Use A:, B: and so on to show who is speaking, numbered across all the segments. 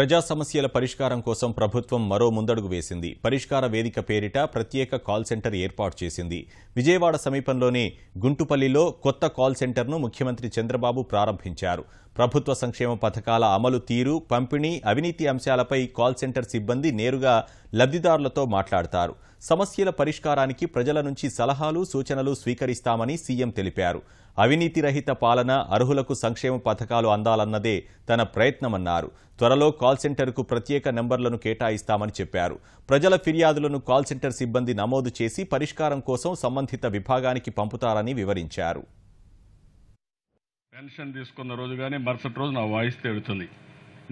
A: ప్రజా సమస్యల పరిష్కారం కోసం ప్రభుత్వం మరో ముందడుగు వేసింది. పరిష్కార వేదిక పేరిట ప్రత్యేక కాల్ సెంటర్ ఏర్పాటు చేసింది. విజయవాడ సమీపంలోని గుంటుపల్లిలో కొత్త కాల్ సెంటర్ను ముఖ్యమంత్రి చంద్రబాబు ప్రారంభించారు. ప్రభుత్వ సంక్షేమ పథకాల అమలు తీరు, పంపిణీ, అవినీతి అంశాలపై కాల్ సెంటర్ సిబ్బంది నేరుగా లబ్ధిదారులతో మాట్లాడతారు. సమస్యల పరిష్కారానికి ప్రజల నుంచి సలహాలు, సూచనలు స్వీకరిస్తామని సీఎం తెలిపారు. అవినీతి రహిత పాలన, అర్హులకు సంక్షేమ పథకాలు అందాలన్నదే తన ప్రయత్నమన్నారు. త్వరలో కాల్ సెంటర్కు ప్రత్యేక నెంబర్లను కేటాయిస్తామని చెప్పారు. ప్రజల ఫిర్యాదులను కాల్ సెంటర్ సిబ్బంది నమోదు చేసి పరిష్కారం కోసం సంబంధిత విభాగానికి పంపుతారని వివరించారు.
B: పెన్షన్ తీసుకున్న రోజు కానీ మరుసటి రోజు నా వాయిస్ తేడుతుంది.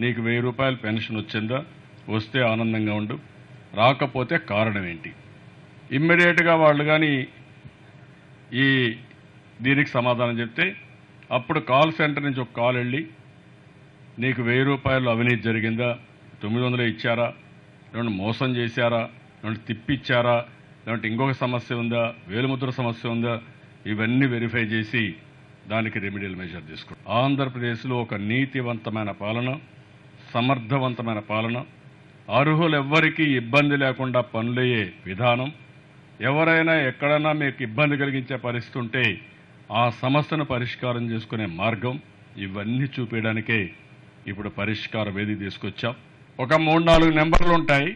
B: నీకు 1000 రూపాయలు పెన్షన్ వచ్చిందా? వస్తే ఆనందంగా ఉండు, రాకపోతే కారణం ఏంటి? ఇమ్మీడియట్గా వాళ్ళు కానీ దీనికి సమాధానం చెప్తే అప్పుడు కాల్ సెంటర్ నుంచి ఒక కాల్ వెళ్ళి నీకు 1000 రూపాయలు అవినీతి జరిగిందా, 900 ఇచ్చారా, లేదంటే మోసం చేశారా, లేదంటే తిప్పిచ్చారా, లేదంటే ఇంకొక సమస్య ఉందా, వేలుముద్ర సమస్య ఉందా, ఇవన్నీ వెరిఫై చేసి దానికి రెమెడియల్ మెజర్ తీసుకుంటాం. ఆంధ్రప్రదేశ్లో ఒక నీతివంతమైన పాలన, సమర్థవంతమైన పాలన, అర్హులెవ్వరికీ ఇబ్బంది లేకుండా పనులయ్యే విధానం, ఎవరైనా ఎక్కడైనా మీకు ఇబ్బంది కలిగించే పరిస్థితి ఉంటే ఆ సమస్యను పరిష్కారం చేసుకునే మార్గం, ఇవన్నీ చూపించడానికే ఇప్పుడు పరిష్కార వేదిక తీసుకొచ్చాం. ఒక 3-4 నెంబర్లు ఉంటాయి.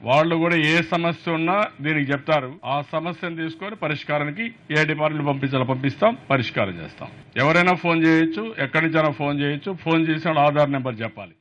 B: వాళ్ళు కూడా ఏ సమస్య ఉన్నా దీనికి చెప్తారు. ఆ సమస్యను తీసుకొని పరిష్కారానికి ఏ డిపార్ట్మెంట్ పంపించాలో పంపిస్తాం, పరిష్కారం చేస్తాం. ఎవరైనా ఫోన్ చేయొచ్చు, ఎక్కడి నుంచైనా ఫోన్ చేయొచ్చు. ఫోన్ చేసిన ఆధార్ నెంబర్ చెప్పాలి.